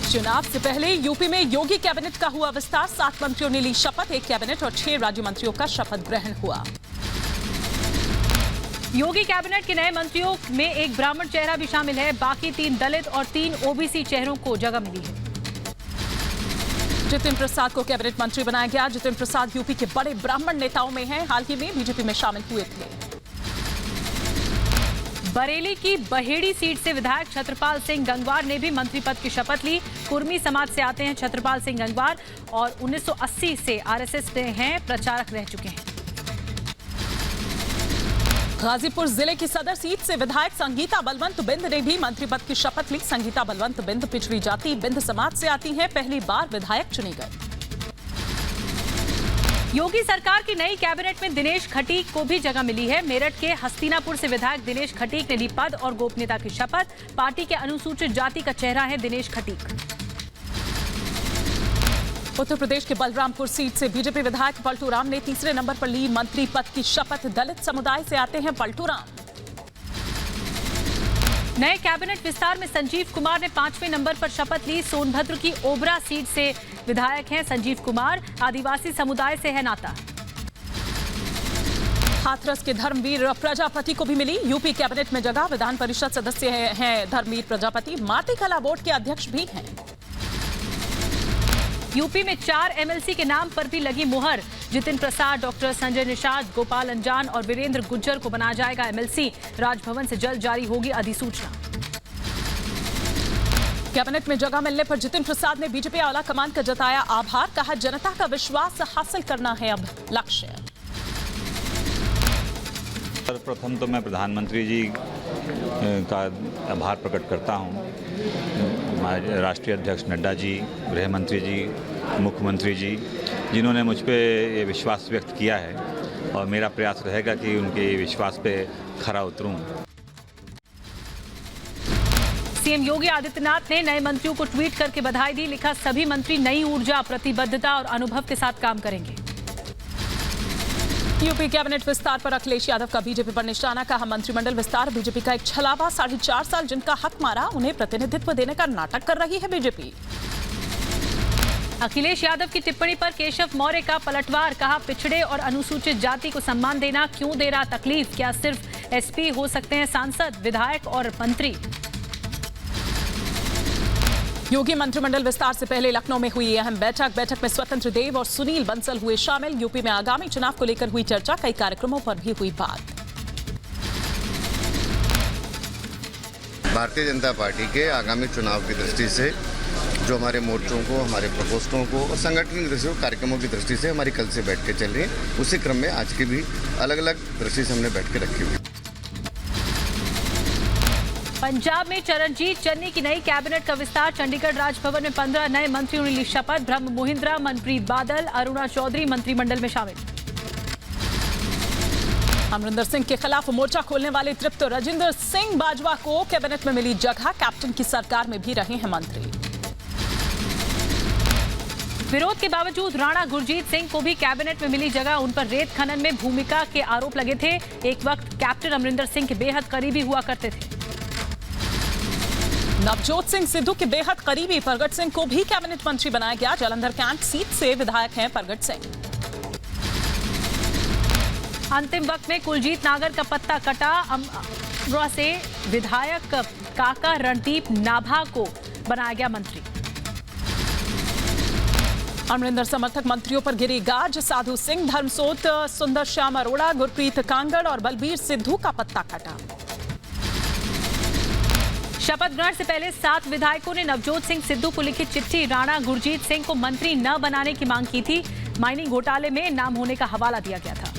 चुनाव से पहले यूपी में योगी कैबिनेट का हुआ विस्तार। 7 मंत्रियों ने ली शपथ। एक कैबिनेट और 6 राज्य मंत्रियों का शपथ ग्रहण हुआ। योगी कैबिनेट के नए मंत्रियों में एक ब्राह्मण चेहरा भी शामिल है। बाकी 3 दलित और 3 ओबीसी चेहरों को जगह मिली है। जितिन प्रसाद को कैबिनेट मंत्री बनाया गया। जितिन प्रसाद यूपी के बड़े ब्राह्मण नेताओं में हैं। हाल ही में बीजेपी में शामिल हुए थे। बरेली की बहेड़ी सीट से विधायक छत्रपाल सिंह गंगवार ने भी मंत्री पद की शपथ ली। कुर्मी समाज से आते हैं छत्रपाल सिंह गंगवार और 1980 से आरएसएस में हैं, प्रचारक रह चुके हैं। गाजीपुर जिले की सदर सीट से विधायक संगीता बलवंत बिंद ने भी मंत्री पद की शपथ ली। संगीता बलवंत बिंद पिछड़ी जाति बिंद समाज से आती हैं, पहली बार विधायक चुनी गई। योगी सरकार की नई कैबिनेट में दिनेश खटीक को भी जगह मिली है। मेरठ के हस्तिनापुर से विधायक दिनेश खटीक ने ली पद और गोपनीयता की शपथ। पार्टी के अनुसूचित जाति का चेहरा है दिनेश खटीक। उत्तर प्रदेश के बलरामपुर सीट से बीजेपी विधायक पलटू राम ने तीसरे नंबर पर ली मंत्री पद की शपथ। दलित समुदाय से आते हैं पलटू राम। नए कैबिनेट विस्तार में संजीव कुमार ने 5वें नंबर पर शपथ ली। सोनभद्र की ओबरा सीट से विधायक हैं संजीव कुमार। आदिवासी समुदाय से है नाता। हाथरस के धर्मवीर प्रजापति को भी मिली यूपी कैबिनेट में जगह। विधान परिषद सदस्य हैं धर्मवीर प्रजापति। माटी कला बोर्ड के अध्यक्ष भी हैं। यूपी में 4 एमएलसी के नाम पर भी लगी मुहर। जितिन प्रसाद, डॉक्टर संजय निषाद, गोपाल अंजान और वीरेंद्र गुज्जर को बनाया जाएगा एमएलसी। राजभवन से जल्द जारी होगी अधिसूचना। कैबिनेट में जगह मिलने पर जितिन प्रसाद ने बीजेपी आला कमान का जताया आभार। कहा जनता का विश्वास हासिल करना है अब लक्ष्य। सर्वप्रथम तो मैं प्रधानमंत्री जी का आभार प्रकट करता हूं। राष्ट्रीय अध्यक्ष नड्डा जी, गृह मंत्री जी, मुख्यमंत्री जी, जिन्होंने मुझ पे ये विश्वास व्यक्त किया है और मेरा प्रयास रहेगा कि उनके विश्वास पे खरा उतरूं। सीएम योगी आदित्यनाथ ने नए मंत्रियों को ट्वीट करके बधाई दी। लिखा सभी मंत्री नई ऊर्जा, प्रतिबद्धता और अनुभव के साथ काम करेंगे। यूपी कैबिनेट विस्तार पर अखिलेश यादव का बीजेपी पर निशाना। कहा मंत्रिमंडल विस्तार बीजेपी का एक छलावा। 4.5 साल जिनका हक मारा उन्हें प्रतिनिधित्व देने का नाटक कर रही है बीजेपी। अखिलेश यादव की टिप्पणी पर केशव मौर्य का पलटवार। कहा पिछड़े और अनुसूचित जाति को सम्मान देना क्यों दे रहा तकलीफ। क्या सिर्फ एसपी हो सकते हैं सांसद, विधायक और मंत्री। योगी मंत्रिमंडल विस्तार से पहले लखनऊ में हुई अहम बैठक में स्वतंत्र देव और सुनील बंसल हुए शामिल। यूपी में आगामी चुनाव को लेकर हुई चर्चा। कई कार्यक्रमों पर भी हुई बात। भारतीय जनता पार्टी के आगामी चुनाव की दृष्टि से जो हमारे मोर्चों को, हमारे प्रकोष्ठों को और संगठन की दृष्टि से, कार्यक्रमों की दृष्टि से हमारी कल से बैठ के चल रही है। उसी क्रम में आज की भी अलग अलग दृष्टि से हमने बैठ के रखी हुई। पंजाब में चरणजीत चन्नी की नई कैबिनेट का विस्तार। चंडीगढ़ राजभवन में 15 नए मंत्रियों ने ली शपथ। ब्रह्म मोहिंद्रा, मनप्रीत बादल, अरुणा चौधरी मंत्रिमंडल में शामिल। अमरिंदर सिंह के खिलाफ मोर्चा खोलने वाले तृप्त राजेंद्र सिंह बाजवा को कैबिनेट में मिली जगह। कैप्टन की सरकार में भी रहे हैं मंत्री। विरोध के बावजूद राणा गुरजीत सिंह को भी कैबिनेट में मिली जगह। उन पर रेत खनन में भूमिका के आरोप लगे थे। एक वक्त कैप्टन अमरिंदर सिंह के बेहद करीबी हुआ करते थे। नवजोत सिंह सिद्धू के बेहद करीबी परगट सिंह को भी कैबिनेट मंत्री बनाया गया। जालंधर कैंट सीट से विधायक हैं परगट सिंह। अंतिम वक्त में कुलजीत नागर का पत्ता कटा। अमरोहा से विधायक काका रणदीप नाभा को बनाया गया मंत्री। अमरिंदर समर्थक मंत्रियों पर गिरी गाज। साधु सिंह, धर्मसोत, सुंदर श्याम अरोड़ा, गुरप्रीत कांगड़ और बलबीर सिद्धू का पत्ता कटा। शपथ ग्रहण से पहले 7 विधायकों ने नवजोत सिंह सिद्धू को लिखी चिट्ठी। राणा गुरजीत सिंह को मंत्री न बनाने की मांग की थी। माइनिंग घोटाले में नाम होने का हवाला दिया गया था।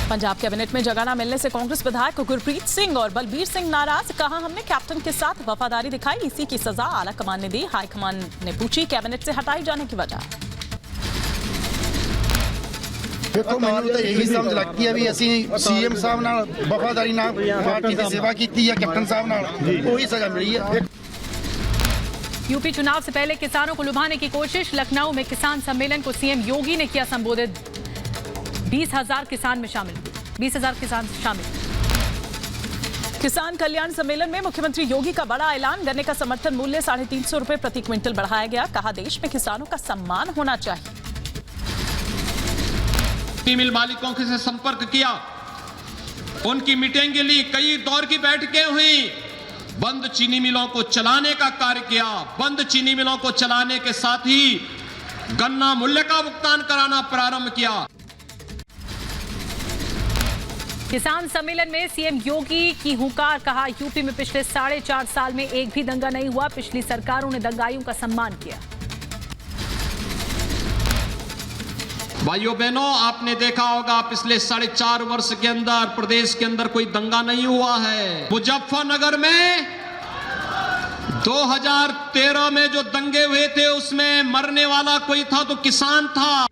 पंजाब कैबिनेट में जगह न मिलने से कांग्रेस विधायक गुरप्रीत सिंह और बलबीर सिंह नाराज। कहा हमने कैप्टन के साथ वफादारी दिखाई, इसी की सजा आला कमान ने दी। हाईकमान ने पूछी कैबिनेट से हटाई जाने की वजह। देखो मैंने तो यही समझ लगती है भी असी सीएम साहब नाल वफादारी नाल पार्टी की सेवा की है, कैप्टन साहब नाल वही सजा मिली है। यूपी चुनाव से पहले किसानों को लुभाने की कोशिश। लखनऊ में किसान सम्मेलन को सीएम योगी ने किया संबोधित। 20,000 किसान में शामिल 20,000 किसान शामिल। किसान कल्याण सम्मेलन में मुख्यमंत्री योगी का बड़ा ऐलान। गन्ने का समर्थन मूल्य 350 रुपए प्रति क्विंटल बढ़ाया गया। कहा देश में किसानों का सम्मान होना चाहिए। चीनी मिल मालिकों से संपर्क किया, उनकी मीटिंग के लिए कई दौर की बैठकें हुई, बंद चीनी मिलों को चलाने का कार्य किया। बंद चीनी मिलों को चलाने के साथ ही गन्ना मूल्य का भुगतान कराना प्रारंभ किया। किसान सम्मेलन में सीएम योगी की हुंकार। कहा यूपी में पिछले 4.5 साल में एक भी दंगा नहीं हुआ। पिछली सरकारों ने दंगाइयों का सम्मान किया। भाइयों बहनों, आपने देखा होगा पिछले 4.5 वर्ष के अंदर प्रदेश के अंदर कोई दंगा नहीं हुआ है। मुजफ्फरनगर में 2013 में जो दंगे हुए थे उसमें मरने वाला कोई था तो किसान था।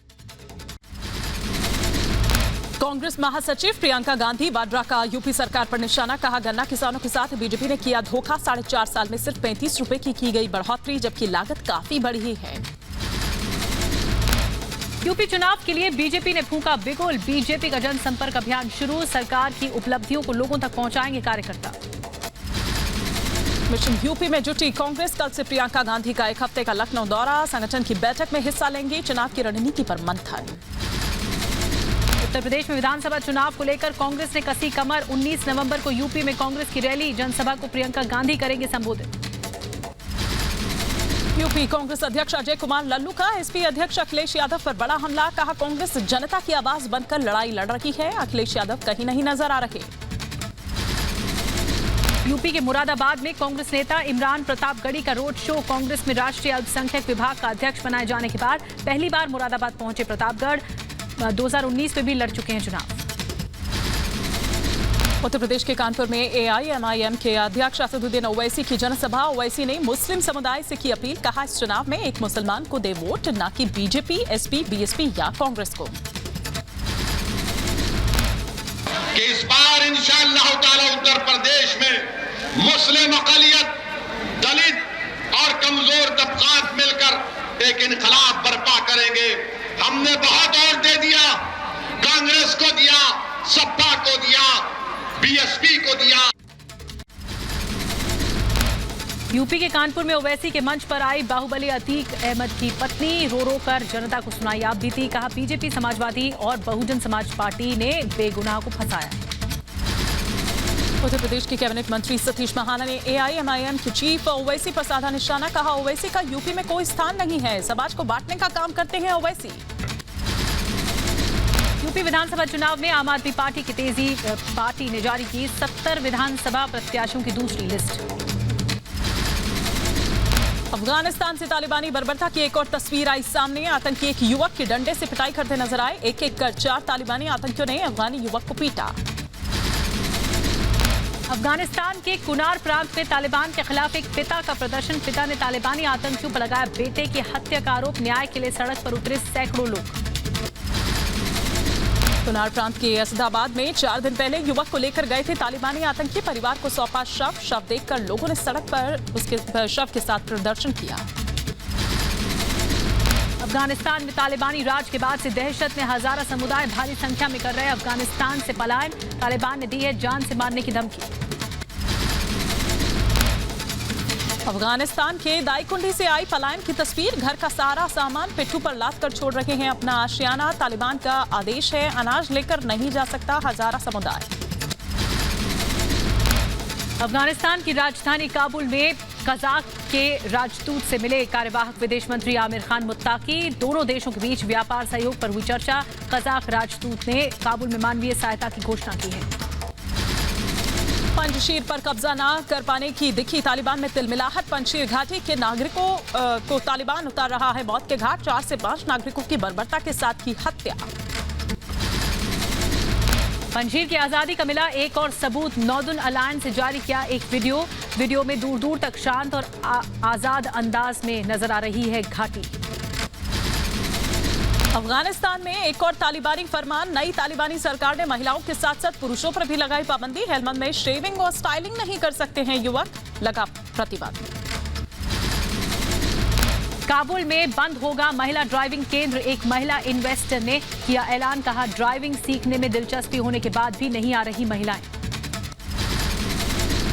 कांग्रेस महासचिव प्रियंका गांधी वाड्रा का यूपी सरकार पर निशाना। कहा गन्ना किसानों के साथ बीजेपी ने किया धोखा। 4.5 साल में सिर्फ 35 रुपए की गई बढ़ोतरी, जबकि लागत काफी बढ़ी है। यूपी चुनाव के लिए बीजेपी ने फूंका बिगुल। बीजेपी का जनसंपर्क अभियान शुरू। सरकार की उपलब्धियों को लोगों तक पहुंचाएंगे कार्यकर्ता। मिशन यूपी में जुटी कांग्रेस। कल से प्रियंका गांधी का 1 हफ्ते का लखनऊ दौरा। संगठन की बैठक में हिस्सा लेंगे। चुनाव की रणनीति पर मंथन। उत्तर प्रदेश में विधानसभा चुनाव को लेकर कांग्रेस ने कसी कमर। 19 नवंबर को यूपी में कांग्रेस की रैली। जनसभा को प्रियंका गांधी करेंगे संबोधित। यूपी कांग्रेस अध्यक्ष अजय कुमार लल्लू का एसपी अध्यक्ष अखिलेश यादव पर बड़ा हमला। कहा कांग्रेस जनता की आवाज बनकर लड़ाई लड़ रही है। अखिलेश यादव कहीं नहीं नजर आ रहे। यूपी के मुरादाबाद में कांग्रेस नेता इमरान प्रतापगढ़ी का रोड शो। कांग्रेस में राष्ट्रीय अल्पसंख्यक विभाग का अध्यक्ष बनाए जाने के बाद पहली बार मुरादाबाद पहुंचे प्रतापगढ़। 2019 में भी लड़ चुके हैं चुनाव। उत्तर प्रदेश के कानपुर में एआईएमआईएम के अध्यक्ष असदुद्दीन ओवैसी की जनसभा। ओवैसी ने मुस्लिम समुदाय से की अपील। कहा इस चुनाव में एक मुसलमान को दे वोट, न कि बीजेपी, एसपी, बीएसपी या कांग्रेस को। कि इस बार इंशाअल्लाह ताला उत्तर प्रदेश में मुस्लिम अक़लियत, दलित और कमजोर तबकात मिलकर एक इनकलाब बर्पा करेंगे। हमने बहुत वोट दे दिया, कांग्रेस को दिया, सपा को दिया, बीएसपी को दिया। यूपी के कानपुर में ओवैसी के मंच पर आई बाहुबली अतीक अहमद की पत्नी। रो रो कर जनता को सुनाई आप बीती। कहा बीजेपी, समाजवादी और बहुजन समाज पार्टी ने बेगुनाह को फंसाया। उत्तर प्रदेश के कैबिनेट मंत्री सतीश महाना ने एआईएमआईएम के चीफ ओवैसी पर साधा निशाना। कहा ओवैसी का यूपी में कोई स्थान नहीं है। समाज को बांटने का काम करते हैं ओवैसी। यूपी विधानसभा चुनाव में आम आदमी पार्टी की तेजी। पार्टी ने जारी की 70 विधानसभा प्रत्याशियों की दूसरी लिस्ट। अफगानिस्तान से तालिबानी बर्बरता की एक और तस्वीर आई सामने। आतंकी एक युवक की डंडे से पिटाई करते नजर आए। एक एक कर 4 तालिबानी आतंकियों ने अफगानी युवक को पीटा। अफगानिस्तान के कुनार प्रांत में तालिबान के खिलाफ एक पिता का प्रदर्शन। पिता ने तालिबानी आतंकियों पर लगाया बेटे की हत्या का आरोप। न्याय के लिए सड़क पर उतरे सैकड़ों लोग। कुनार प्रांत के असदाबाद में 4 दिन पहले युवक को लेकर गए थे तालिबानी आतंकी। परिवार को सौंपा शव देखकर लोगों ने सड़क पर उसके शव के साथ प्रदर्शन किया। अफगानिस्तान में तालिबानी राज के बाद से दहशत में हजारा समुदाय भारी संख्या में कर रहे अफगानिस्तान से पलायन। तालिबान ने दी है जान से मारने की धमकी। अफगानिस्तान के दाईकुंडी से आई पलायन की तस्वीर। घर का सारा सामान पिट्ठू पर लाद कर छोड़ रहे हैं अपना आशियाना। तालिबान का आदेश है अनाज लेकर नहीं जा सकता हजारा समुदाय। अफगानिस्तान की राजधानी काबुल में कजाक के राजदूत से मिले कार्यवाहक विदेश मंत्री आमिर खान मुत्ताकी। दोनों देशों के बीच व्यापार सहयोग पर हुई चर्चा। कजाक राजदूत ने काबुल में मानवीय सहायता की घोषणा की है। पंजशीर पर कब्जा न कर पाने की दिखी तालिबान में तिलमिलाहट। पंजशीर घाटी के नागरिकों को तालिबान उतार रहा है मौत के घाट। 4 से 5 नागरिकों की बर्बरता के साथ की हत्या। पंजशीर की आजादी का मिला एक और सबूत। नॉर्दर्न अलायंस से जारी किया एक वीडियो में दूर दूर तक शांत और आजाद अंदाज में नजर आ रही है घाटी। अफगानिस्तान में एक और तालिबानी फरमान। नई तालिबानी सरकार ने महिलाओं के साथ साथ पुरुषों पर भी लगाई पाबंदी। हेलमंद में शेविंग और स्टाइलिंग नहीं कर सकते हैं युवक। लगा प्रतिबंध। काबुल में बंद होगा महिला ड्राइविंग केंद्र। एक महिला इन्वेस्टर ने किया ऐलान। कहा ड्राइविंग सीखने में दिलचस्पी होने के बाद भी नहीं आ रही महिलाएं।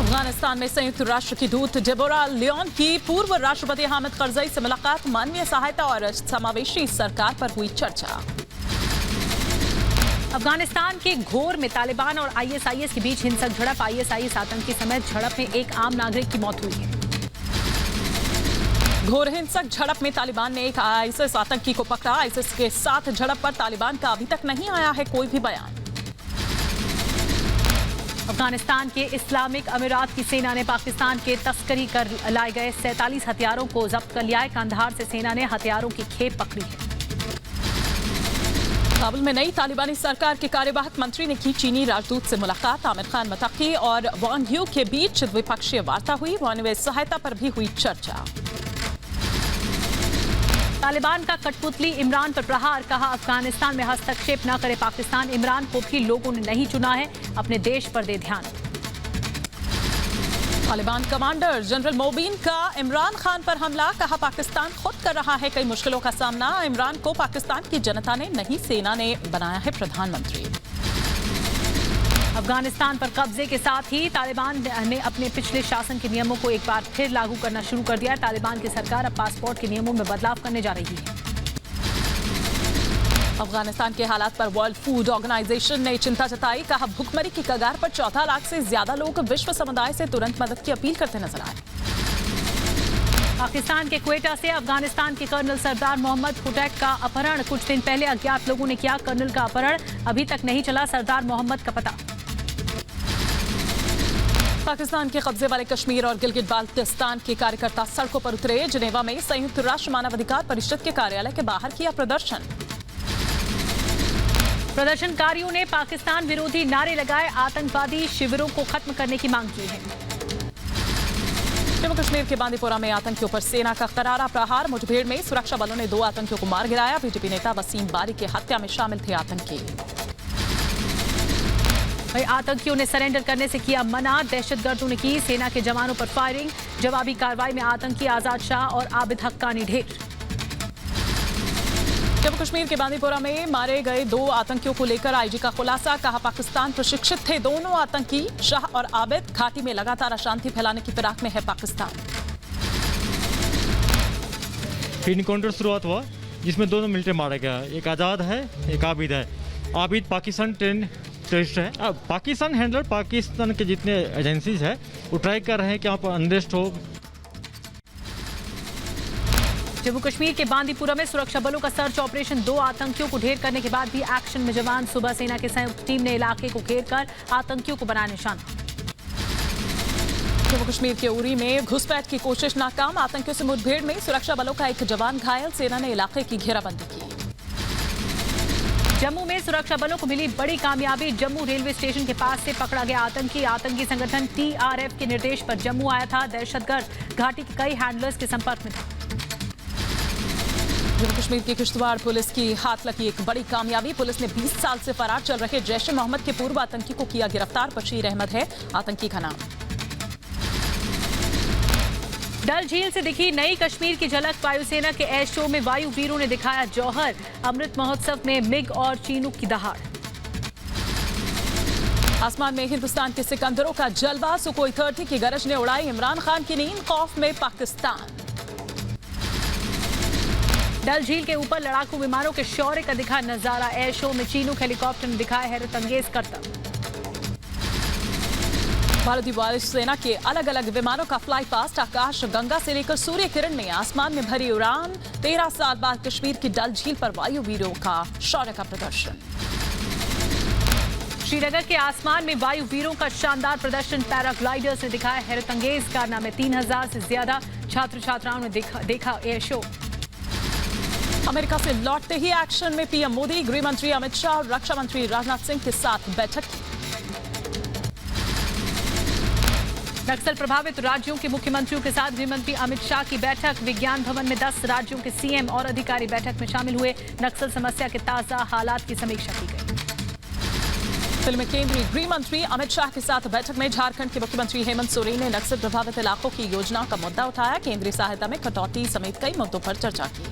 अफगानिस्तान में संयुक्त राष्ट्र की दूत डेबोरा लियोन की पूर्व राष्ट्रपति हामिद करजई से मुलाकात। मानवीय सहायता और समावेशी सरकार पर हुई चर्चा। अफगानिस्तान के घोर में तालिबान और आईएसआईएस के बीच हिंसक झड़प। आईएसआईएस आतंकी समेत झड़प में एक आम नागरिक की मौत हुई है। घोर हिंसक झड़प में तालिबान ने एक आईएसआईएस आतंकी को पकड़ा। आईएसआईएस के साथ झड़प पर तालिबान का अभी तक नहीं आया है कोई भी बयान। अफगानिस्तान के इस्लामिक अमीरात की सेना ने पाकिस्तान के तस्करी कर लाए गए 47 हथियारों को जब्त कर लिया है। कंधार से सेना ने हथियारों की खेप पकड़ी है। काबुल में नई तालिबानी सरकार के कार्यवाहक मंत्री ने की चीनी राजदूत से मुलाकात। आमिर खान मतकी और वांग यू के बीच द्विपक्षीय वार्ता हुई। मानवीय सहायता पर भी हुई चर्चा। तालिबान का कठपुतली इमरान पर प्रहार। कहा, अफगानिस्तान में हस्तक्षेप न करे पाकिस्तान। इमरान को भी लोगों ने नहीं चुना है, अपने देश पर दे ध्यान। तालिबान कमांडर जनरल मोबीन का इमरान खान पर हमला। कहा, पाकिस्तान खुद कर रहा है कई मुश्किलों का सामना। इमरान को पाकिस्तान की जनता ने नहीं सेना ने बनाया है प्रधानमंत्री। अफगानिस्तान पर कब्जे के साथ ही तालिबान ने अपने पिछले शासन के नियमों को एक बार फिर लागू करना शुरू कर दिया है। तालिबान की सरकार अब पासपोर्ट के नियमों में बदलाव करने जा रही है। अफगानिस्तान के हालात पर वर्ल्ड फूड ऑर्गेनाइजेशन ने चिंता जताई। कहा, भुखमरी की कगार पर 14 लाख से ज्यादा लोग विश्व समुदाय से तुरंत मदद की अपील करते नजर आए। पाकिस्तान के क्वेटा से अफगानिस्तान के कर्नल सरदार मोहम्मद हुटैक का अपहरण। कुछ दिन पहले अज्ञात लोगों ने किया कर्नल का अपहरण। अभी तक नहीं चला सरदार मोहम्मद का पता। पाकिस्तान के कब्जे वाले कश्मीर और गिलगित बाल्टिस्तान के कार्यकर्ता सड़कों पर उतरे। जिनेवा में संयुक्त राष्ट्र मानवाधिकार परिषद के कार्यालय के बाहर किया प्रदर्शन। प्रदर्शनकारियों ने पाकिस्तान विरोधी नारे लगाए। आतंकवादी शिविरों को खत्म करने की मांग की है। जम्मू कश्मीर के बांदीपोरा में आतंकियों पर सेना का करारा प्रहार। मुठभेड़ में सुरक्षा बलों ने 2 आतंकियों को मार गिराया। बीजेपी नेता वसीम बारी की हत्या में शामिल थे आतंकी। आतंकियों ने सरेंडर करने से किया मना। दहशतगर्दों ने की सेना के जवानों पर फायरिंग। जवाबी कार्रवाई में आतंकी आजाद शाह और आबिद हक्कानी ढेर। जम्मू कश्मीर के बांदीपोरा में मारे गए 2 आतंकियों को लेकर आईजी का खुलासा। कहा, पाकिस्तान प्रशिक्षित थे दोनों आतंकी शाह और आबिद। घाटी में लगातार अशांति फैलाने की फिराक में है पाकिस्तान। इनकाउंटर शुरुआत हुआ जिसमें दोनों मिलिट्री मारे गया। एक आजाद है, एक आबिद है। आबिद पाकिस्तान टेररिस्ट है। अब पाकिस्तान हैंडलर पाकिस्तान के जितने एजेंसीज है वो ट्राई कर रहे हैं कि यहाँ पर अनरेस्ट हो। जम्मू कश्मीर के बांदीपुरा में सुरक्षा बलों का सर्च ऑपरेशन। 2 आतंकियों को ढेर करने के बाद भी एक्शन में जवान। सुबह सेना के संयुक्त टीम ने इलाके को घेर कर आतंकियों को बनाया निशाना। जम्मू कश्मीर के उरी में घुसपैठ की कोशिश नाकाम। आतंकियों से मुठभेड़ में सुरक्षा बलों का एक जवान घायल। सेना ने इलाके की घेराबंदी की। जम्मू में सुरक्षा बलों को मिली बड़ी कामयाबी। जम्मू रेलवे स्टेशन के पास से पकड़ा गया आतंकी। आतंकी संगठन TRF के निर्देश पर जम्मू आया था। दहशतगर्द घाटी के कई हैंडलर्स के संपर्क में था। जम्मू कश्मीर की किश्तवाड़ पुलिस की हाथ लगी एक बड़ी कामयाबी। पुलिस ने 20 साल से फरार चल रहे जैश ए मोहम्मद के पूर्व आतंकी को किया गिरफ्तार। बशीर अहमद है आतंकी का नाम। डल झील से दिखी नई कश्मीर की झलक। वायुसेना के एयर शो में वायु वीरों ने दिखाया जौहर। अमृत महोत्सव में मिग और चीनूक की दहाड़। आसमान में हिंदुस्तान के सिकंदरों का जलवा। सुकोई 30 की गरज ने उड़ाई इमरान खान की नींद। खौफ में पाकिस्तान। डल झील के ऊपर लड़ाकू विमानों के शौर्य का दिखा नजारा। एयर शो में चीनूक हेलीकॉप्टर ने दिखाया हैरत अंगेज करतब। भारतीय वायु सेना के अलग अलग विमानों का फ्लाई पास्ट। आकाश गंगा से लेकर सूर्य किरण में आसमान में भरी उड़ान। 13 साल बाद कश्मीर की डल झील पर वायु वीरों का शौर्य का प्रदर्शन। श्रीनगर के आसमान में वायु वीरों का शानदार प्रदर्शन। पैराग्लाइडर्स ने दिखाया हैरत अंगेज कारनामे। 3000 से ज्यादा छात्र छात्राओं ने देखा एयर शो। अमेरिका से लौटते ही एक्शन में पीएम मोदी। गृह मंत्री अमित शाह और रक्षा मंत्री राजनाथ सिंह के साथ बैठक की। नक्सल प्रभावित राज्यों के मुख्यमंत्रियों के साथ गृहमंत्री अमित शाह की बैठक। विज्ञान भवन में 10 राज्यों के सीएम और अधिकारी बैठक में शामिल हुए। नक्सल समस्या के ताजा हालात की समीक्षा की गई। फिल्म में केंद्रीय गृह मंत्री अमित शाह के साथ बैठक में झारखंड के मुख्यमंत्री हेमंत सोरेन ने नक्सल प्रभावित इलाकों की योजना का मुद्दा उठाया। केंद्रीय सहायता में कटौती समेत कई मुद्दों पर चर्चा की।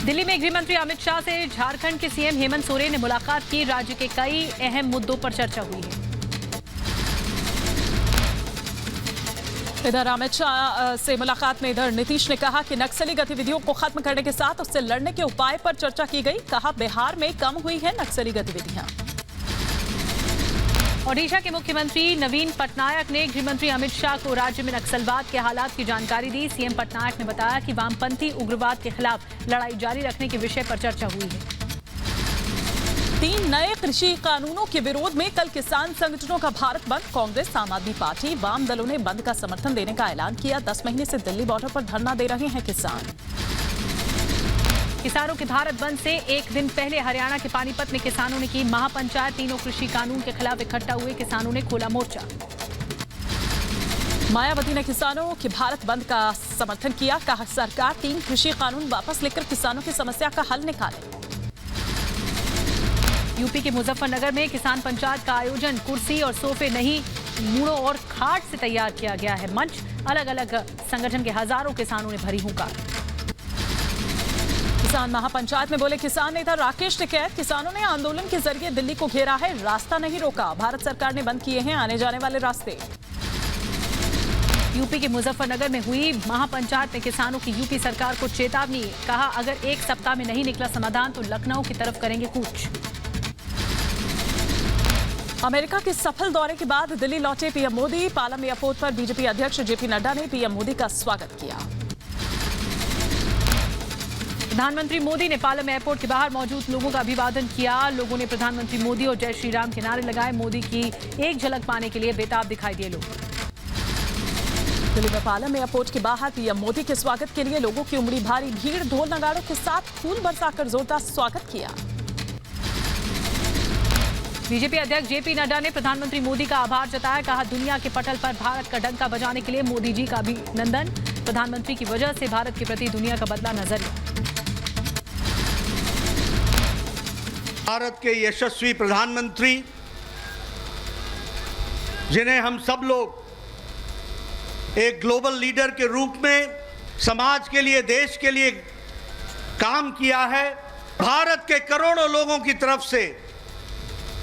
दिल्ली में गृहमंत्री अमित शाह से झारखंड के सीएम हेमंत सोरेन ने मुलाकात की। राज्य के कई अहम मुद्दों पर चर्चा हुई है। इधर अमित शाह से मुलाकात में इधर नीतीश ने कहा कि नक्सली गतिविधियों को खत्म करने के साथ उससे लड़ने के उपाय पर चर्चा की गई। कहा बिहार में कम हुई है नक्सली गतिविधियां। ओडिशा के मुख्यमंत्री नवीन पटनायक ने गृह मंत्री अमित शाह को राज्य में नक्सलवाद के हालात की जानकारी दी। सीएम पटनायक ने बताया कि वामपंथी उग्रवाद के खिलाफ लड़ाई जारी रखने के विषय पर चर्चा हुई है। 3 नए कृषि कानूनों के विरोध में कल किसान संगठनों का भारत बंद। कांग्रेस, आम आदमी पार्टी, वाम दलों ने बंद का समर्थन देने का ऐलान किया। 10 महीने से दिल्ली बॉर्डर पर धरना दे रहे हैं किसान। किसानों के भारत बंद से एक दिन पहले हरियाणा के पानीपत में किसानों ने की महापंचायत। तीनों कृषि कानून के खिलाफ इकट्ठा हुए किसानों ने खोला मोर्चा। मायावती ने किसानों के भारत बंद का समर्थन किया। कहा सरकार 3 कृषि कानून वापस लेकर किसानों की समस्या का हल निकाले। यूपी के मुजफ्फरनगर में किसान पंचायत का आयोजन। कुर्सी और सोफे नहीं, मूड़ों और खाट से तैयार किया गया है मंच। अलग अलग संगठन के हजारों किसानों ने भरी हुंकार। किसान महापंचायत में बोले किसान नेता राकेश टिकैत। किसानों ने आंदोलन के जरिए दिल्ली को घेरा है, रास्ता नहीं रोका। भारत सरकार ने बंद किए हैं आने जाने वाले रास्ते। यूपी के मुजफ्फरनगर में हुई महापंचायत में किसानों की यूपी सरकार को चेतावनी। कहा अगर 1 सप्ताह में नहीं निकला समाधान तो लखनऊ की तरफ करेंगे कूच। अमेरिका के सफल दौरे के बाद दिल्ली लौटे पीएम मोदी। पालम एयरपोर्ट पर बीजेपी अध्यक्ष जेपी नड्डा ने पीएम मोदी का स्वागत किया। प्रधानमंत्री मोदी ने पालम एयरपोर्ट के बाहर मौजूद लोगों का अभिवादन किया। लोगों ने प्रधानमंत्री मोदी और जय श्री राम के नारे लगाए। मोदी की एक झलक पाने के लिए बेताब दिखाई दिए लोग। दिल्ली में पालम एयरपोर्ट के बाहर पीएम मोदी के स्वागत के लिए लोगों की उमड़ी भारी भीड़। ढोल नगाड़ों के साथ फूल बरसाकर जोरदार स्वागत किया। बीजेपी अध्यक्ष जेपी नड्डा ने प्रधानमंत्री मोदी का आभार जताया। कहा दुनिया के पटल पर भारत का डंका बजाने के लिए मोदी जी का अभिनंदन। प्रधानमंत्री की वजह से भारत के प्रति दुनिया का बदला नजरिया। भारत के यशस्वी प्रधानमंत्री जिन्हें हम सब लोग एक ग्लोबल लीडर के रूप में समाज के लिए, देश के लिए काम किया है, भारत के करोड़ों लोगों की तरफ से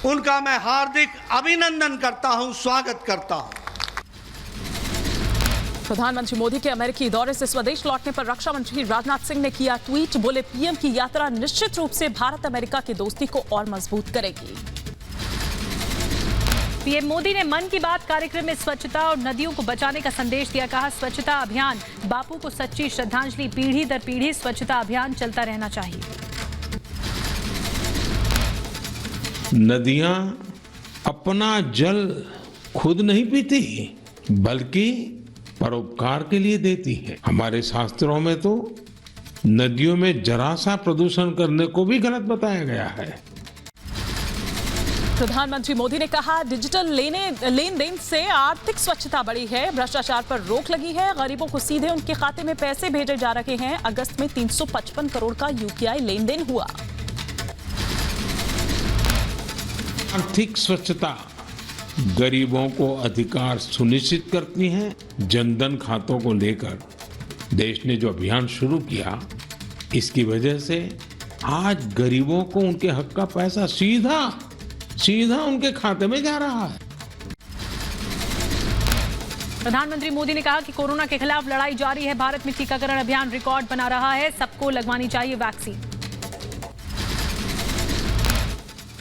उनका मैं हार्दिक अभिनंदन करता हूं, स्वागत करता हूं। प्रधानमंत्री मोदी के अमेरिकी दौरे से स्वदेश लौटने पर रक्षा मंत्री राजनाथ सिंह ने किया ट्वीट। बोले पीएम की यात्रा निश्चित रूप से भारत अमेरिका की दोस्ती को और मजबूत करेगी। पीएम मोदी ने मन की बात कार्यक्रम में स्वच्छता और नदियों को बचाने का संदेश दिया। कहा स्वच्छता अभियान बापू को सच्ची श्रद्धांजलि। पीढ़ी दर पीढ़ी स्वच्छता अभियान चलता रहना चाहिए। नदियां अपना जल खुद नहीं पीती बल्कि परोपकार के लिए देती है। हमारे शास्त्रों में तो नदियों में जरा सा प्रदूषण करने को भी गलत बताया गया है। प्रधानमंत्री मोदी ने कहा डिजिटल लेन देन से आर्थिक स्वच्छता बढ़ी है, भ्रष्टाचार पर रोक लगी है, गरीबों को सीधे उनके खाते में पैसे भेजे जा रहे हैं। अगस्त में 355 करोड़ का यूपीआई लेन देन हुआ। आर्थिक स्वच्छता गरीबों को अधिकार सुनिश्चित करती है। जनधन खातों को लेकर देश ने जो अभियान शुरू किया, इसकी वजह से आज गरीबों को उनके हक का पैसा सीधा उनके खाते में जा रहा है। प्रधानमंत्री मोदी ने कहा कि कोरोना के खिलाफ लड़ाई जारी है। भारत में टीकाकरण अभियान रिकॉर्ड बना रहा है। सबको लगवानी चाहिए वैक्सीन।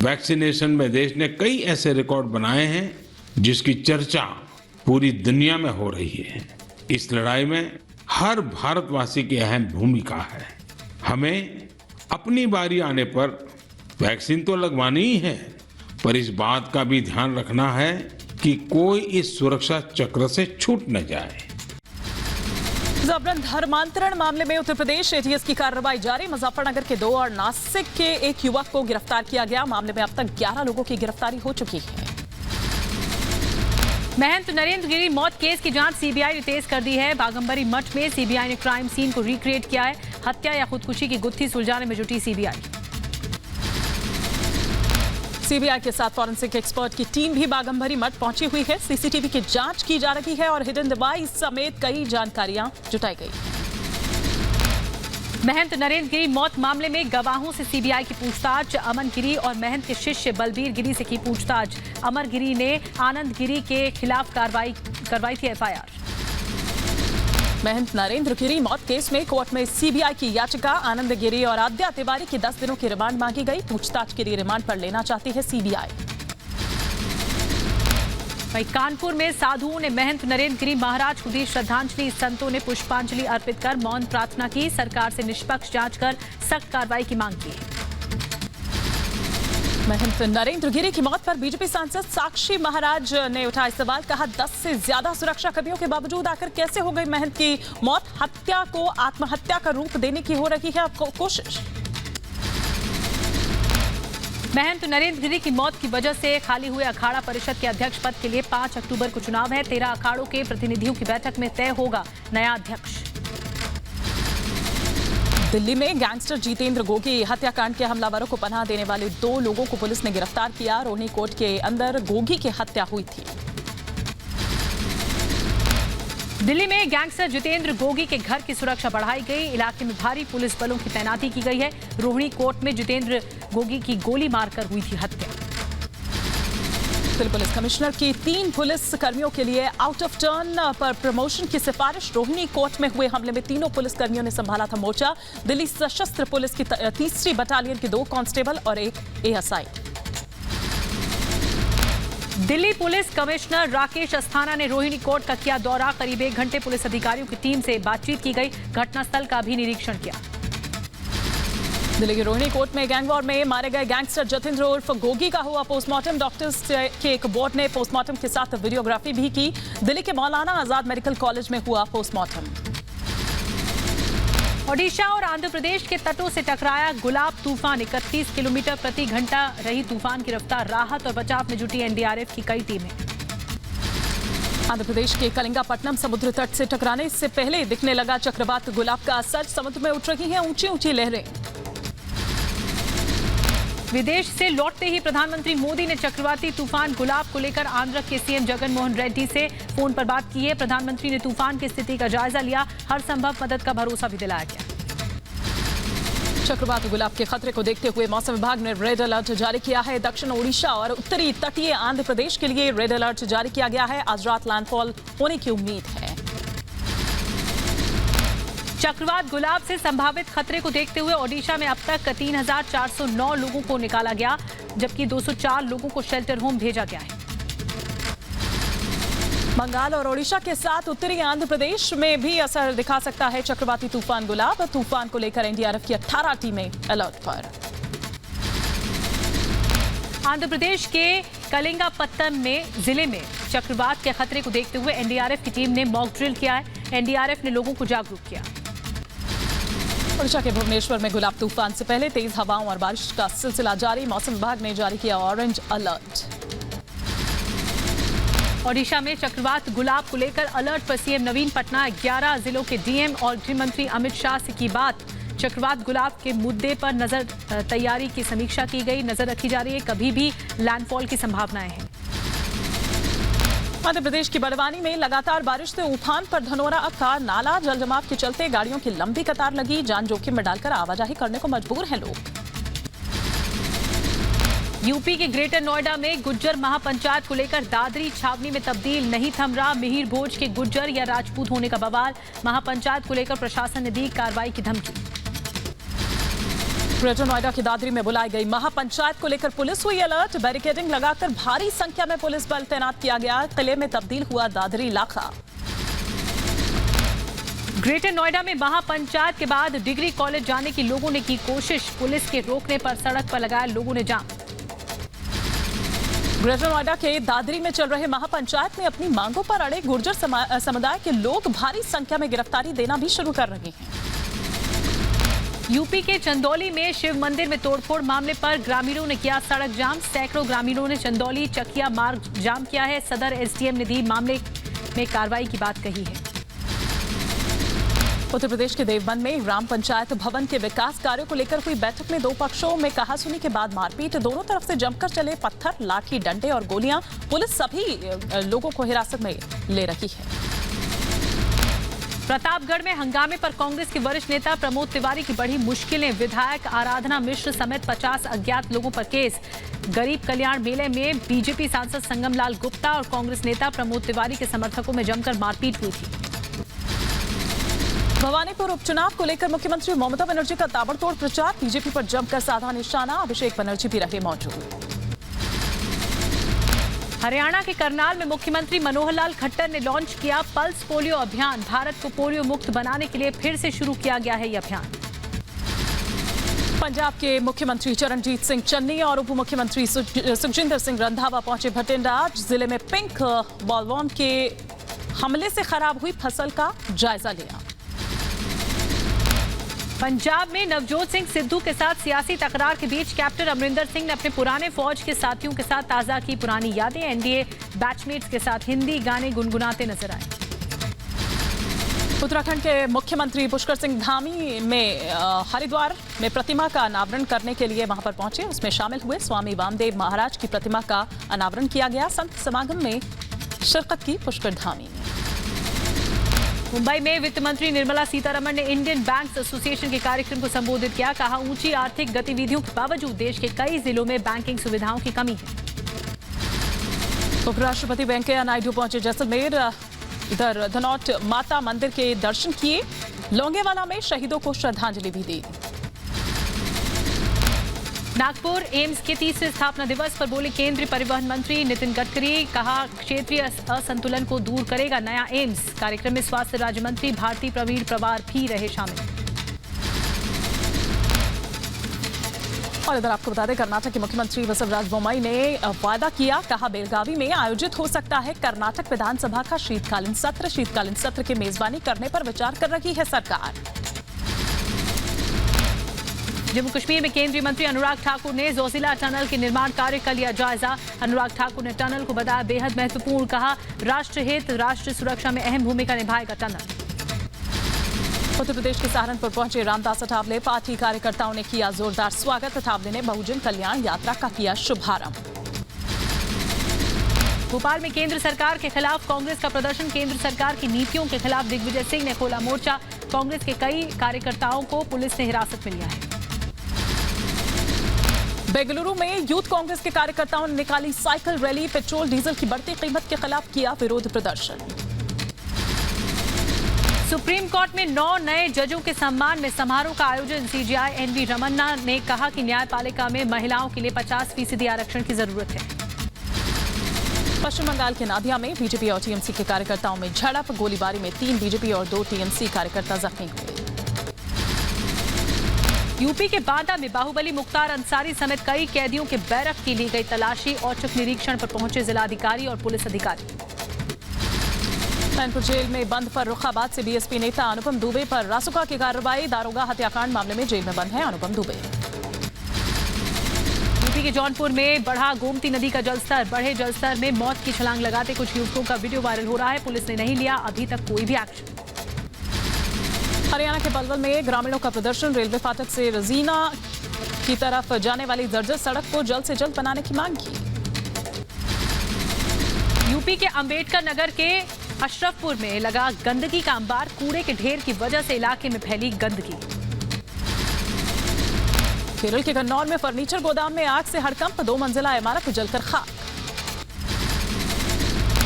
वैक्सीनेशन में देश ने कई ऐसे रिकॉर्ड बनाए हैं जिसकी चर्चा पूरी दुनिया में हो रही है। इस लड़ाई में हर भारतवासी की अहम भूमिका है। हमें अपनी बारी आने पर वैक्सीन तो लगवानी ही है, पर इस बात का भी ध्यान रखना है कि कोई इस सुरक्षा चक्र से छूट न जाए। जबरन धर्मांतरण मामले में उत्तर प्रदेश एटीएस की कार्रवाई जारी। मुजफ्फरनगर के 2 और नासिक के 1 युवक को गिरफ्तार किया गया। मामले में अब तक 11 लोगों की गिरफ्तारी हो चुकी है। महंत नरेंद्र गिरी मौत केस की जांच सीबीआई ने तेज कर दी है। बागंबरी मठ में सीबीआई ने क्राइम सीन को रिक्रिएट किया है। हत्या या खुदकुशी की गुत्थी सुलझाने में जुटी सीबीआई। सीबीआई के साथ फॉरेंसिक एक्सपर्ट की टीम भी बागंबरी मठ पहुंची हुई है। सीसीटीवी की जांच की जा रही है और हिडन डिवाइस समेत कई जानकारियां जुटाई गई। महंत नरेंद्र गिरी मौत मामले में गवाहों से सीबीआई की पूछताछ। अमन गिरी और महंत के शिष्य बलबीर गिरी से की पूछताछ। अमर गिरी ने आनंद गिरी के खिलाफ करवाई थी एफआईआर। महंत नरेंद्र गिरी मौत केस में कोर्ट में सीबीआई की याचिका। आनंद गिरी और आद्या तिवारी की 10 दिनों की रिमांड मांगी गई। पूछताछ के लिए रिमांड पर लेना चाहती है सीबीआई। वहीं कानपुर में साधुओं ने महंत नरेंद्र गिरी महाराज को दी श्रद्धांजलि। संतों ने पुष्पांजलि अर्पित कर मौन प्रार्थना की। सरकार से निष्पक्ष जांच कर सख्त कार्रवाई की मांग की। महंत नरेंद्र गिरी की मौत पर बीजेपी सांसद साक्षी महाराज ने उठाए सवाल। कहा 10 से ज्यादा सुरक्षा कर्मियों के बावजूद आखिर कैसे हो गई महंत की मौत। हत्या को आत्महत्या का रूप देने की हो रही है अब कोशिश। महंत नरेंद्र गिरी की मौत की वजह से खाली हुए अखाड़ा परिषद के अध्यक्ष पद के लिए 5 अक्टूबर को चुनाव है। 13 अखाड़ों के प्रतिनिधियों की बैठक में तय होगा नया अध्यक्ष। दिल्ली में गैंगस्टर जितेंद्र गोगी हत्याकांड के हमलावरों को पनाह देने वाले 2 लोगों को पुलिस ने गिरफ्तार किया। रोहिणी कोर्ट के अंदर गोगी की हत्या हुई थी। दिल्ली में गैंगस्टर जितेंद्र गोगी के घर की सुरक्षा बढ़ाई गई। इलाके में भारी पुलिस बलों की तैनाती की गई है। रोहिणी कोर्ट में जितेंद्र गोगी की गोली मारकर हुई थी हत्या। दिल्ली पुलिस कमिश्नर की 3 पुलिस कर्मियों के लिए आउट ऑफ टर्न पर प्रमोशन की सिफारिश। रोहिणी कोर्ट में हुए हमले में 3 पुलिस कर्मियों ने संभाला था मोर्चा। दिल्ली सशस्त्र पुलिस की 3री बटालियन के 2 कांस्टेबल और 1 ASI. Delhi police commissioner Rakesh Asthana ने रोहिणी कोर्ट का किया दौरा। करीब 1 घंटे पुलिस अधिकारियों की टीम से बातचीत की गई। घटनास्थल का भी निरीक्षण किया। दिल्ली के रोहिणी कोर्ट में गैंग वॉर में मारे गए गैंगस्टर जितेंद्र उर्फ गोगी का हुआ पोस्टमार्टम। डॉक्टर्स के एक बोर्ड ने पोस्टमार्टम के साथ वीडियोग्राफी भी की। दिल्ली के मौलाना आजाद मेडिकल कॉलेज में हुआ पोस्टमार्टम। ओडिशा और आंध्र प्रदेश के तटों से टकराया गुलाब तूफान। 31 किलोमीटर प्रति घंटा रही तूफान की रफ्तार। राहत और बचाव में जुटी एनडीआरएफ की कई टीमें। आंध्र प्रदेश के कलिंगापट्टनम समुद्र तट से टकराने से पहले दिखने लगा चक्रवात गुलाब का असर। समुद्र में उठ रही हैं ऊंची ऊंची लहरें। विदेश से लौटते ही प्रधानमंत्री मोदी ने चक्रवाती तूफान गुलाब को लेकर आंध्र के सीएम जगन मोहन रेड्डी से फोन पर बात की है। प्रधानमंत्री ने तूफान की स्थिति का जायजा लिया। हर संभव मदद का भरोसा भी दिलाया गया। चक्रवात गुलाब के खतरे को देखते हुए मौसम विभाग ने रेड अलर्ट जारी किया है। दक्षिण ओडिशा और उत्तरी तटीय आंध्र प्रदेश के लिए रेड अलर्ट जारी किया गया है। आज रात लैंडफॉल होने की उम्मीद है। चक्रवात गुलाब से संभावित खतरे को देखते हुए ओडिशा में अब तक 3,409 लोगों को निकाला गया, जबकि 204 लोगों को शेल्टर होम भेजा गया है। बंगाल और ओडिशा के साथ उत्तरी आंध्र प्रदेश में भी असर दिखा सकता है चक्रवाती तूफान गुलाब। तूफान को लेकर एनडीआरएफ की 18 टीमें अलर्ट पर। आंध्र प्रदेश के कलिंगापट्टनम में जिले में चक्रवात के खतरे को देखते हुए एनडीआरएफ की टीम ने मॉक ड्रिल किया है। एनडीआरएफ ने लोगों को जागरूक किया। ओडिशा के भुवनेश्वर में गुलाब तूफान से पहले तेज हवाओं और बारिश का सिलसिला जारी। मौसम विभाग ने जारी किया ऑरेंज अलर्ट। ओडिशा में चक्रवात गुलाब को लेकर अलर्ट पर सीएम नवीन पटनायक। 11 जिलों के डीएम और गृह मंत्री अमित शाह से की बात। चक्रवात गुलाब के मुद्दे पर नजर तैयारी की समीक्षा की गई। नजर रखी जा रही है, कभी भी लैंडफॉल की संभावनाएं हैं। मध्य प्रदेश की बड़वानी में लगातार बारिश से उफान पर धनोरा का नाला। जलजमाव के चलते गाड़ियों की लंबी कतार लगी। जान जोखिम में डालकर आवाजाही करने को मजबूर हैं लोग। यूपी के ग्रेटर नोएडा में गुज्जर महापंचायत को लेकर दादरी छावनी में तब्दील नहीं थम रहा। मिहिर भोज के गुज्जर या राजपूत होने का बवाल। महापंचायत को लेकर प्रशासन ने दी कार्रवाई की धमकी। ग्रेटर नोएडा की दादरी में बुलाई गई महापंचायत को लेकर पुलिस हुई अलर्ट। बैरिकेडिंग लगाकर भारी संख्या में पुलिस बल तैनात किया गया। किले में तब्दील हुआ दादरी इलाका। ग्रेटर नोएडा में महापंचायत के बाद डिग्री कॉलेज जाने की लोगों ने की कोशिश। पुलिस के रोकने पर सड़क पर लगाया लोगों ने जाम। ग्रेटर नोएडा के दादरी में चल रहे महापंचायत में अपनी मांगों पर अड़े गुर्जर समुदाय के लोग भारी संख्या में गिरफ्तारी देना भी शुरू कर रहे हैं। यूपी के चंदौली में शिव मंदिर में तोड़फोड़ मामले पर ग्रामीणों ने किया सड़क जाम। सैकड़ों ग्रामीणों ने चंदौली चकिया मार्ग जाम किया है। सदर एसडीएम ने दी मामले में कार्रवाई की बात कही है। उत्तर प्रदेश के देवबंद में ग्राम पंचायत भवन के विकास कार्यों को लेकर हुई बैठक में 2 पक्षों में कहासुनी के बाद मारपीट। दोनों तरफ से जमकर चले पत्थर, लाठी, डंडे और गोलियां। पुलिस सभी लोगों को हिरासत में ले रही है। प्रतापगढ़ में हंगामे पर कांग्रेस के वरिष्ठ नेता प्रमोद तिवारी की बढ़ी मुश्किलें। विधायक आराधना मिश्र समेत 50 अज्ञात लोगों पर केस। गरीब कल्याण मेले में बीजेपी सांसद संगम लाल गुप्ता और कांग्रेस नेता प्रमोद तिवारी के समर्थकों में जमकर मारपीट हुई थी। भवानीपुर उपचुनाव को लेकर मुख्यमंत्री ममता बनर्जी का ताबड़तोड़ प्रचार, बीजेपी पर जमकर साधा निशाना, अभिषेक बनर्जी भी रहे मौजूद। हरियाणा के करनाल में मुख्यमंत्री मनोहर लाल खट्टर ने लॉन्च किया पल्स पोलियो अभियान, भारत को पोलियो मुक्त बनाने के लिए फिर से शुरू किया गया है यह अभियान। पंजाब के मुख्यमंत्री चरणजीत सिंह चन्नी और उप मुख्यमंत्री सुखजिंदर सिंह रंधावा पहुंचे भटिंडा, जिले में पिंक बॉलवर्म के हमले से खराब हुई फसल का जायजा लिया। पंजाब में नवजोत सिंह सिद्धू के साथ सियासी तकरार के बीच कैप्टन अमरिंदर सिंह ने अपने पुराने फौज के साथियों के साथ ताजा की पुरानी यादें, एनडीए बैचमेट्स के साथ हिंदी गाने गुनगुनाते नजर आए। उत्तराखंड के मुख्यमंत्री पुष्कर सिंह धामी में हरिद्वार में प्रतिमा का अनावरण करने के लिए वहां पर पहुंचे, उसमें शामिल हुए। स्वामी वामदेव महाराज की प्रतिमा का अनावरण किया गया। संत समागम में शिरकत की पुष्कर धामी ने। मुंबई में वित्त मंत्री निर्मला सीतारमण ने इंडियन बैंक्स एसोसिएशन के कार्यक्रम को संबोधित किया, कहा ऊंची आर्थिक गतिविधियों के बावजूद देश के कई जिलों में बैंकिंग सुविधाओं की कमी है। उपराष्ट्रपति वेंकैया नायडू पहुंचे जैसलमेर, इधर धनौट माता मंदिर के दर्शन किए, लोंगेवाला में शहीदों को श्रद्धांजलि भी दी। नागपुर एम्स के तीसरे स्थापना दिवस पर बोले केंद्रीय परिवहन मंत्री नितिन गडकरी, कहा क्षेत्रीय असंतुलन को दूर करेगा नया एम्स। कार्यक्रम में स्वास्थ्य राज्य मंत्री भारती प्रवीण पवार भी रहे शामिल। और इधर आपको बता दें, कर्नाटक के मुख्यमंत्री बसवराज बोम्मई ने वादा किया, कहा बेलगावी में आयोजित हो सकता है कर्नाटक विधानसभा का शीतकालीन सत्र। शीतकालीन सत्र की मेजबानी करने पर विचार कर रही है सरकार। जम्मू कश्मीर में केंद्रीय मंत्री अनुराग ठाकुर ने जोजिला टनल के निर्माण कार्य का लिया जायजा। अनुराग ठाकुर ने टनल को बताया बेहद महत्वपूर्ण, कहा राष्ट्र हित राष्ट्र सुरक्षा में अहम भूमिका निभाएगा टनल। उत्तर प्रदेश के सहारनपुर पहुंचे रामदास अठावले, पार्टी कार्यकर्ताओं ने किया जोरदार स्वागत। अठावले ने बहुजन कल्याण यात्रा का किया शुभारंभ। भोपाल में केंद्र सरकार के खिलाफ कांग्रेस का प्रदर्शन, केंद्र सरकार की नीतियों के खिलाफ दिग्विजय सिंह ने खोला मोर्चा। कांग्रेस के कई कार्यकर्ताओं को पुलिस ने हिरासत में लिया है। बेंगलुरु में यूथ कांग्रेस के कार्यकर्ताओं ने निकाली साइकिल रैली, पेट्रोल डीजल की बढ़ती कीमत के खिलाफ किया विरोध प्रदर्शन। सुप्रीम कोर्ट में 9 नए जजों के सम्मान में समारोह का आयोजन। सीजेआई एनवी रमन्ना ने कहा कि न्यायपालिका में महिलाओं के लिए 50% आरक्षण की जरूरत है। पश्चिम बंगाल के नादिया में बीजेपी और टीएमसी के कार्यकर्ताओं में झड़प, गोलीबारी में 3 बीजेपी और 2 टीएमसी कार्यकर्ता जख्मी हुए। यूपी के बांदा में बाहुबली मुख्तार अंसारी समेत कई कैदियों के बैरक की ली गई तलाशी, औचक निरीक्षण पर पहुंचे जिलाधिकारी और पुलिस अधिकारी। कानपुर जेल में बंद फर्रुखाबाद से बीएसपी नेता अनुपम दुबे पर रासुका की कार्रवाई, दारोगा हत्याकांड मामले में जेल में बंद है अनुपम दुबे। यूपी के जौनपुर में बढ़ा गोमती नदी का जलस्तर, बढ़े जलस्तर में मौत की छलांग लगाते कुछ युवकों का वीडियो वायरल हो रहा है, पुलिस ने नहीं लिया अभी तक कोई भी एक्शन। हरियाणा के पलवल में ग्रामीणों का प्रदर्शन, रेलवे फाटक से रजीना की तरफ जाने वाली जर्जर सड़क को जल्द से जल्द बनाने की मांग की। यूपी के अंबेडकर नगर के अशरफपुर में लगा गंदगी का अंबार, कूड़े के ढेर की वजह से इलाके में फैली गंदगी। केरल के गन्नौर में फर्नीचर गोदाम में आग से हड़कंप, 2 मंजिला इमारत जलकर खाक।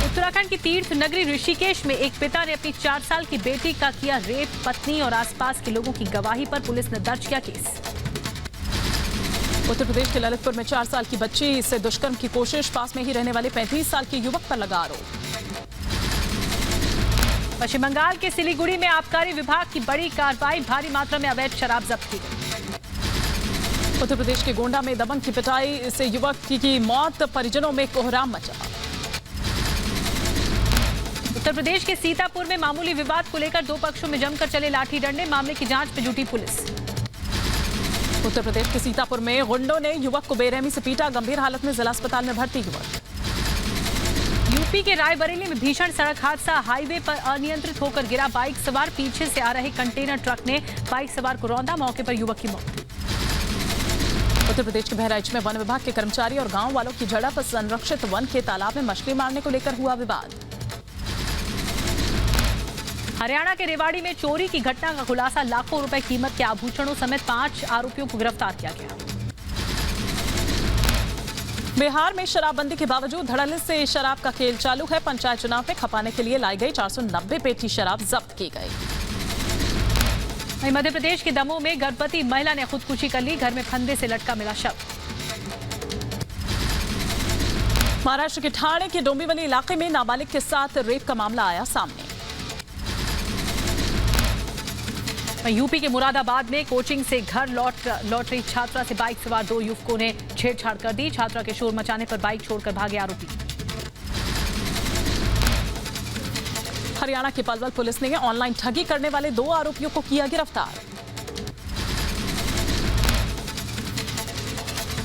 उत्तराखंड की तीर्थ नगरी ऋषिकेश में एक पिता ने अपनी 4 साल की बेटी का किया रेप, पत्नी और आसपास के लोगों की गवाही पर पुलिस ने दर्ज किया केस। उत्तर प्रदेश के ललितपुर में 4 साल की बच्ची से दुष्कर्म की कोशिश, पास में ही रहने वाले 35 साल के युवक पर लगा आरोप। पश्चिम बंगाल के सिलीगुड़ी में आबकारी विभाग की बड़ी कार्रवाई, भारी मात्रा में अवैध शराब जब्त की गई। उत्तर प्रदेश के गोंडा में दबंग की पिटाई से युवक की मौत, परिजनों में कोहराम मचा। उत्तर प्रदेश के सीतापुर में मामूली विवाद को लेकर 2 पक्षों में जमकर चले लाठी डंडे, मामले की जांच में जुटी पुलिस। उत्तर प्रदेश के सीतापुर में गुंडों ने युवक को बेरहमी से पीटा, गंभीर हालत में जिला अस्पताल में भर्ती युवक। यूपी के रायबरेली में भीषण सड़क हादसा, हाईवे पर अनियंत्रित होकर गिरा बाइक सवार, पीछे से आ रहे कंटेनर ट्रक ने बाइक सवार को रौंदा, मौके पर युवक की मौत। उत्तर प्रदेश के बहराइच में वन विभाग के कर्मचारी और गांव वालों की झड़प, संरक्षित वन के तालाब में मछली मारने को लेकर हुआ विवाद। हरियाणा के रेवाड़ी में चोरी की घटना का खुलासा, लाखों रुपए कीमत के आभूषणों समेत 5 आरोपियों को गिरफ्तार किया गया। बिहार में शराबबंदी के बावजूद धड़ल्ले से शराब का खेल चालू है, पंचायत चुनाव में खपाने के लिए लाई गई 490 पेटी शराब जब्त की गई। वहीं मध्य प्रदेश के दमोह में गर्भवती महिला ने खुदकुशी कर ली, घर में फंदे से लटका मिला शव। महाराष्ट्र के ठाणे के डोंबिवली इलाके में नाबालिग के साथ रेप का मामला आया सामने। यूपी के मुरादाबाद में कोचिंग से घर लौट रही छात्रा से बाइक सवार 2 युवकों ने छेड़छाड़ कर दी। छात्रा के शोर मचाने पर बाइक छोड़कर भागे आरोपी। हरियाणा के पलवल पुलिस ने ऑनलाइन ठगी करने वाले 2 आरोपियों को किया गिरफ्तार।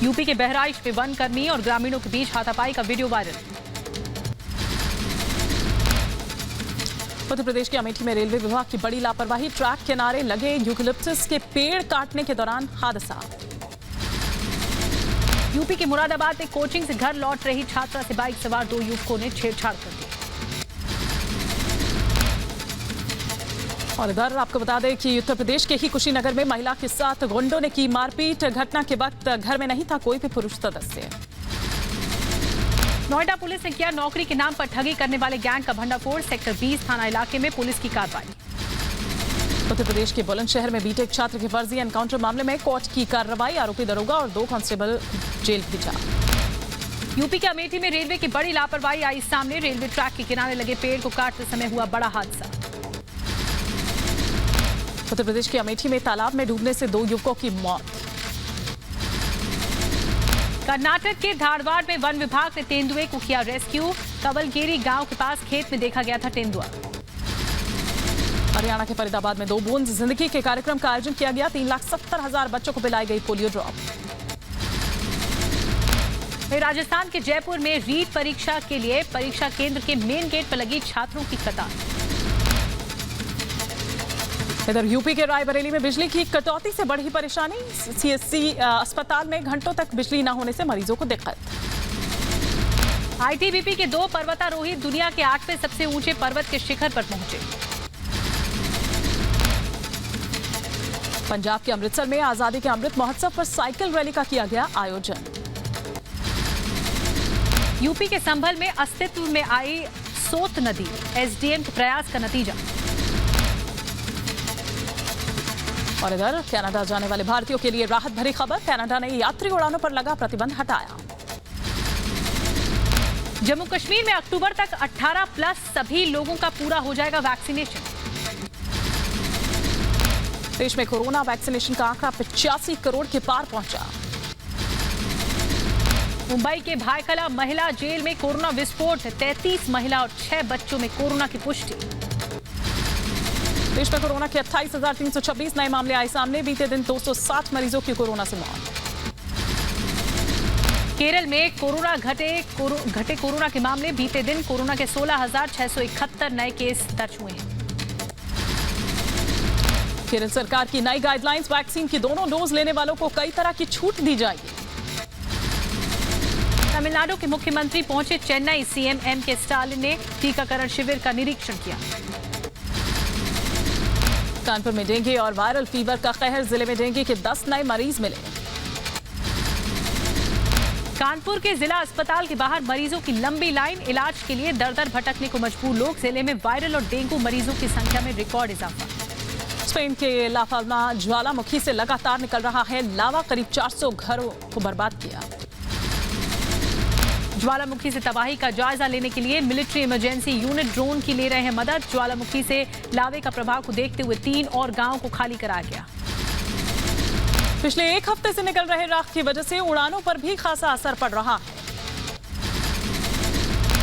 यूपी के बहराइच में वन कर्मी और ग्रामीणों के बीच हाथापाई का वीडियो वायरल। मध्य प्रदेश के अमेठी में रेलवे विभाग की बड़ी लापरवाही, ट्रैक किनारे लगे यूकेलिप्टस के पेड़ काटने के दौरान हादसा। यूपी के मुरादाबाद में कोचिंग से घर लौट रही छात्रा से बाइक सवार 2 युवकों ने छेड़छाड़ कर दी। और इधर आपको बता दें कि उत्तर प्रदेश के ही कुशीनगर में महिला के साथ गुंडों ने की मारपीट। घटना के वक्त घर में नहीं था कोई भी पुरुष सदस्य। नोएडा पुलिस ने किया नौकरी के नाम पर ठगी करने वाले गैंग का भंडाफोड़। सेक्टर 20 थाना इलाके में पुलिस की कार्रवाई। उत्तर प्रदेश के बुलंदशहर में बीटेक छात्र के फर्जी एनकाउंटर मामले में कोर्ट की कार्रवाई। आरोपी दरोगा और 2 कांस्टेबल जेल भेजा। यूपी के अमेठी में रेलवे की बड़ी लापरवाही आई सामने। रेलवे ट्रैक के किनारे लगे पेड़ को काटते समय हुआ बड़ा हादसा। उत्तर प्रदेश के अमेठी में तालाब में डूबने से 2 युवकों की मौत। कर्नाटक के धारवाड़ में वन विभाग ने तेंदुए को किया रेस्क्यू। कवलगेरी गांव के पास खेत में देखा गया था तेंदुआ। हरियाणा के फरीदाबाद में 2 बूंद जिंदगी के कार्यक्रम का आयोजन किया गया। 3,70,000 बच्चों को पिलाई गई पोलियो ड्रॉप। राजस्थान के जयपुर में रीट परीक्षा के लिए परीक्षा केंद्र के मेन गेट पर लगी छात्रों की कतार। इधर यूपी के रायबरेली में बिजली की कटौती से बढ़ी परेशानी। सीएससी अस्पताल में घंटों तक बिजली न होने से मरीजों को दिक्कत। आईटीबीपी के 2 पर्वतारोही दुनिया के 8वें सबसे ऊंचे पर्वत के शिखर पर पहुंचे। पंजाब के अमृतसर में आजादी के अमृत महोत्सव पर साइकिल रैली का किया गया आयोजन। यूपी के संभल में अस्तित्व में आई सोत नदी, एसडीएम के प्रयास का नतीजा। और इधर कनाडा जाने वाले भारतीयों के लिए राहत भरी खबर। कनाडा ने यात्री उड़ानों पर लगा प्रतिबंध हटाया। जम्मू कश्मीर में अक्टूबर तक 18+ सभी लोगों का पूरा हो जाएगा वैक्सीनेशन। देश में कोरोना वैक्सीनेशन का आंकड़ा 85 करोड़ के पार पहुंचा। मुंबई के भायखला महिला जेल में कोरोना विस्फोट। 33 महिला और 6 बच्चों में कोरोना की पुष्टि। देश में कोरोना के 28,326 नए मामले आए सामने। बीते दिन 260 मरीजों की कोरोना से मौत। केरल में कोरोना घटे कोरोना के मामले। बीते दिन कोरोना के 16,671 नए केस दर्ज हुए हैं। केरल सरकार की नई गाइडलाइंस। वैक्सीन की दोनों डोज लेने वालों को कई तरह की छूट दी जाएगी। तमिलनाडु के मुख्यमंत्री पहुंचे चेन्नई। CM MK. स्टालिन ने टीकाकरण शिविर का निरीक्षण किया। कानपुर में डेंगू और वायरल फीवर का कहर। जिले में डेंगू के 10 नए मरीज मिले। कानपुर के जिला अस्पताल के बाहर मरीजों की लंबी लाइन। इलाज के लिए दर-दर भटकने को मजबूर लोग। जिले में वायरल और डेंगू मरीजों की संख्या में रिकॉर्ड इजाफा। स्पेन के ला पाल्मा ज्वालामुखी से लगातार निकल रहा है लावा। करीब 400 घरों को बर्बाद किया। ज्वालामुखी से तबाही का जायजा लेने के लिए मिलिट्री इमरजेंसी यूनिट ड्रोन की ले रहे हैं मदद। ज्वालामुखी से लावे का प्रभाव को देखते हुए 3 और गांवों को खाली कराया गया। पिछले 1 हफ्ते से निकल रहे राख की वजह से उड़ानों पर भी खासा असर पड़ रहा है।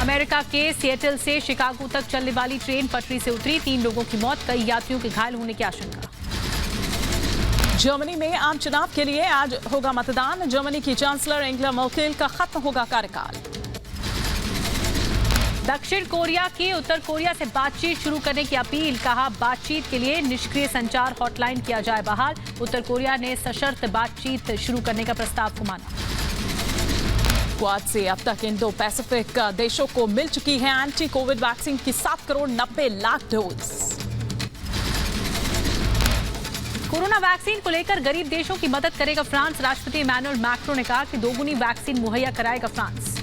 अमेरिका के सिएटल से शिकागो तक चलने वाली ट्रेन पटरी से उतरी। 3 लोगों की मौत, कई यात्रियों के घायल होने की आशंका। जर्मनी में आम चुनाव के लिए आज होगा मतदान। जर्मनी की चांसलर एंगेला मर्केल का खत्म होगा कार्यकाल। दक्षिण कोरिया की उत्तर कोरिया से बातचीत शुरू करने की अपील। कहा बातचीत के लिए निष्क्रिय संचार हॉटलाइन किया जाए बहाल। उत्तर कोरिया ने सशर्त बातचीत शुरू करने का प्रस्ताव को माना। क्वाड से अब तक इंडो पैसिफिक देशों को मिल चुकी है एंटी कोविड वैक्सीन की 7,90,00,000 डोज। कोरोना वैक्सीन को लेकर गरीब देशों की मदद करेगा फ्रांस। राष्ट्रपति इमैनुअल मैक्रों ने कहा कि 2 गुनी वैक्सीन मुहैया कराएगा फ्रांस।